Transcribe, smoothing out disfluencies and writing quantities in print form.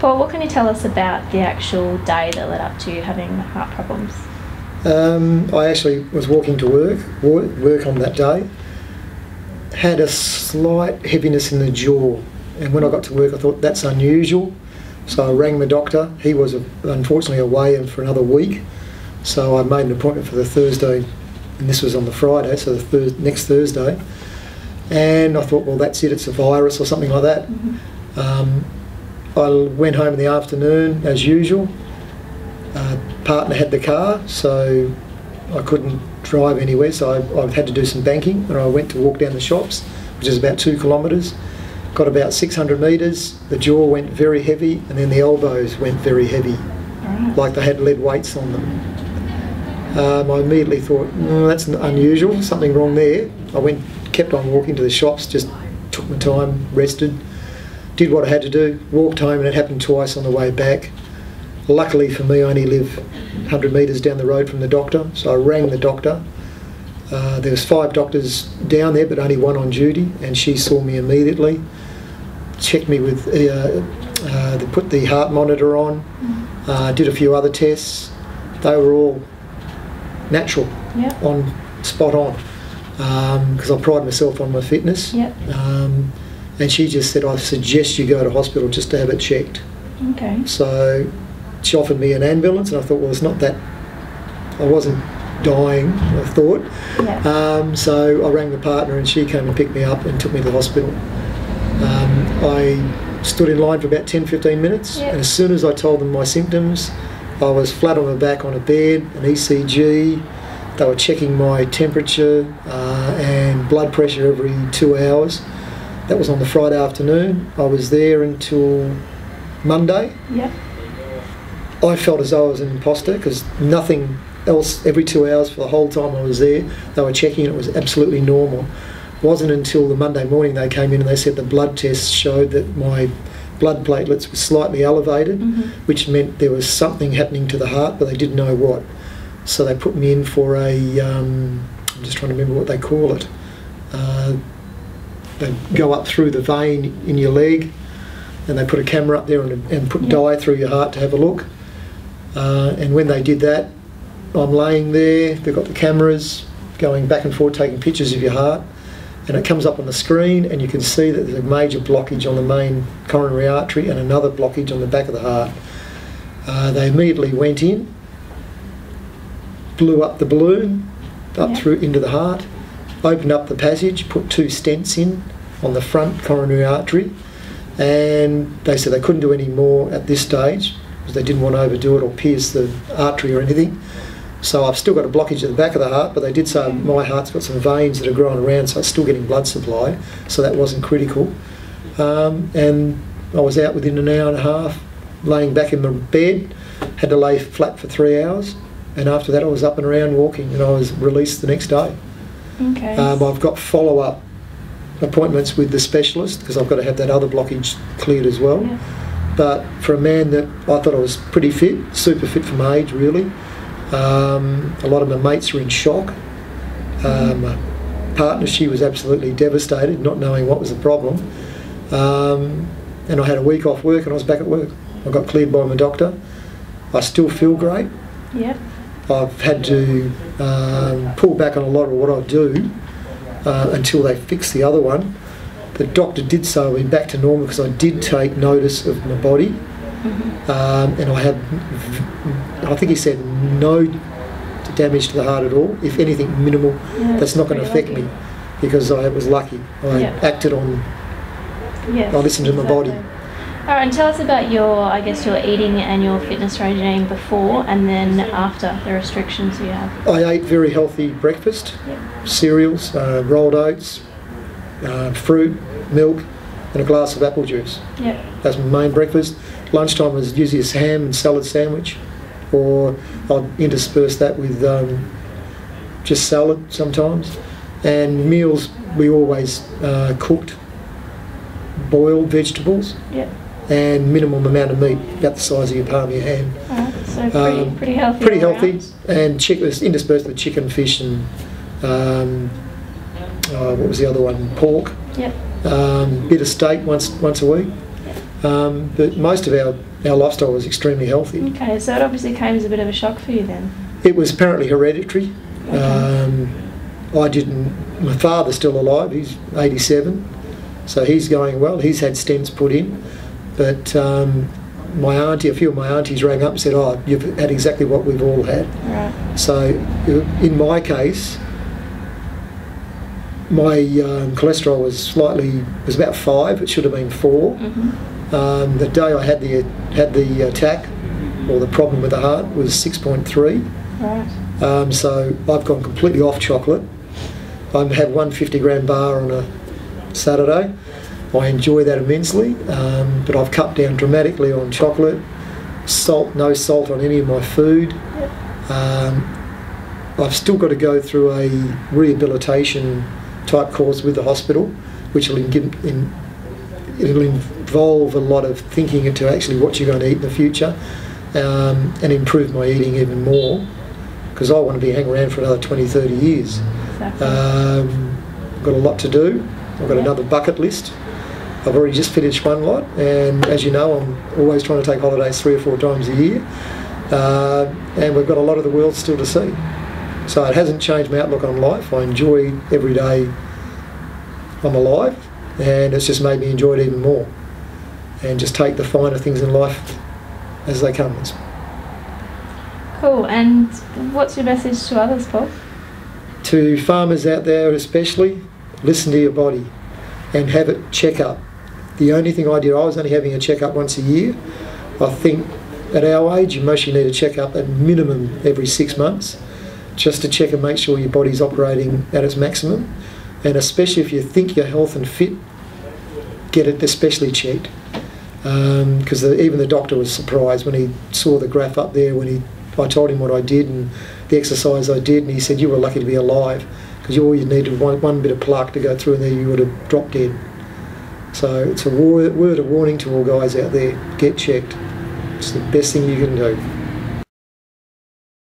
Paul, what can you tell us about the actual day that led up to you having heart problems? I actually was walking to work on that day. Had a slight heaviness in the jaw, and when I got to work I thought that's unusual, so I rang the doctor. He was unfortunately away for another week, so I made an appointment for the Thursday, and this was on the Friday, so the next Thursday, and I thought, well, that's it, it's a virus or something like that. I went home in the afternoon as usual. Partner had the car, so I couldn't drive anywhere, so I had to do some banking, and I went to walk down the shops, which is about 2 kilometres. Got about 600 metres, the jaw went very heavy, and then the elbows went very heavy, like they had lead weights on them. I immediately thought, that's unusual, something wrong there. I kept on walking to the shops, just took my time, rested, did what I had to do, walked home, and it happened twice on the way back. Luckily for me, I only live 100 metres down the road from the doctor, so I rang the doctor. There was 5 doctors down there, but only one on duty, and she saw me immediately, checked me with, they put the heart monitor on, did a few other tests. They were all natural, spot on, because I pride myself on my fitness. And she just said, I suggest you go to hospital just to have it checked. Okay. So she offered me an ambulance, and I thought, well, it's not that, I wasn't dying, I thought. So I rang the partner, and she came and picked me up and took me to the hospital. I stood in line for about 10-15 minutes, and as soon as I told them my symptoms, I was flat on my back on a bed, an ECG. They were checking my temperature and blood pressure every 2 hours. That was on the Friday afternoon. I was there until Monday. I felt as though I was an imposter, because nothing else, every 2 hours for the whole time I was there, they were checking, and it was absolutely normal. It wasn't until the Monday morning they came in and they said the blood tests showed that my blood platelets were slightly elevated, which meant there was something happening to the heart, but they didn't know what. So they put me in for I'm just trying to remember what they call it. They go up through the vein in your leg, and they put a camera up there and put dye through your heart to have a look. And when they did that, I'm laying there, they've got the cameras going back and forth taking pictures of your heart, and it comes up on the screen, and you can see that there's a major blockage on the main coronary artery and another blockage on the back of the heart. They immediately went in, blew up the balloon up through into the heart, opened up the passage, put 2 stents in on the front coronary artery, and they said they couldn't do any more at this stage because they didn't want to overdo it or pierce the artery or anything. So I've still got a blockage at the back of the heart, but they did say my heart's got some veins that are growing around, so it's still getting blood supply, so that wasn't critical. And I was out within an hour and a half, laying back in my bed, had to lay flat for 3 hours, and after that I was up and around walking, and I was released the next day. Okay. I've got follow-up appointments with the specialist, because I've got to have that other blockage cleared as well. But for a man that I thought I was pretty fit, super fit for my age really, a lot of my mates were in shock. My partner, she was absolutely devastated, not knowing what was the problem. And I had a week off work and I was back at work. I got cleared by my doctor. I still feel great. I've had to pull back on a lot of what I do until they fix the other one. The doctor did say I'll be back to normal because I did take notice of my body, and I think he said no damage to the heart at all. If anything, minimal. That's not going to affect me because I was lucky. I acted on. I listened to my body. All right, and tell us about your eating and your fitness regime before and then after the restrictions you have. I ate very healthy breakfast, cereals, rolled oats, fruit, milk, and a glass of apple juice. That's my main breakfast. Lunchtime was usually a ham and salad sandwich, or I'd intersperse that with just salad sometimes. And meals, we always cooked boiled vegetables. And minimum amount of meat, about the size of your palm of your hand. So pretty healthy. Pretty healthy, and interspersed with chicken, fish, and what was the other one? Pork. Bit of steak once a week. But most of our our lifestyle was extremely healthy. Okay, so it obviously came as a bit of a shock for you then. It was apparently hereditary. Okay. My father's still alive, he's 87, so he's going well. He's had stents put in, but a few of my aunties rang up and said, "Oh, you've had exactly what we've all had." Right. So in my case, my cholesterol was about 5. It should have been 4. Mm-hmm. The day I had the attack, or the problem with the heart, was 6.3. Right. So I've gone completely off chocolate. I have one 50-gram bar on a Saturday. I enjoy that immensely, but I've cut down dramatically on chocolate, no salt on any of my food. Yep. I've still got to go through a rehabilitation type course with the hospital, which will it'll involve a lot of thinking into actually what you're going to eat in the future, and improve my eating even more, because I want to be hanging around for another 20, 30 years. Exactly. I've got a lot to do. I've got another bucket list. I've already just finished one lot, and as you know, I'm always trying to take holidays 3 or 4 times a year, and we've got a lot of the world still to see. So it hasn't changed my outlook on life. I enjoy every day I'm alive, and it's just made me enjoy it even more, and just take the finer things in life as they come. Cool. And what's your message to others, Paul? To farmers out there especially, listen to your body and have it check up. The only thing I did, I was only having a check-up once a year. I think at our age you mostly need a check-up at minimum every 6 months, just to check and make sure your body's operating at its maximum. And especially if you think you're healthy and fit, get it especially checked. Because even the doctor was surprised when he saw the graph up there, I told him what I did and the exercise I did, and he said, "You were lucky to be alive, because all you needed one bit of plaque to go through and there you would have dropped dead." So it's a word of warning to all guys out there: get checked. It's the best thing you can do.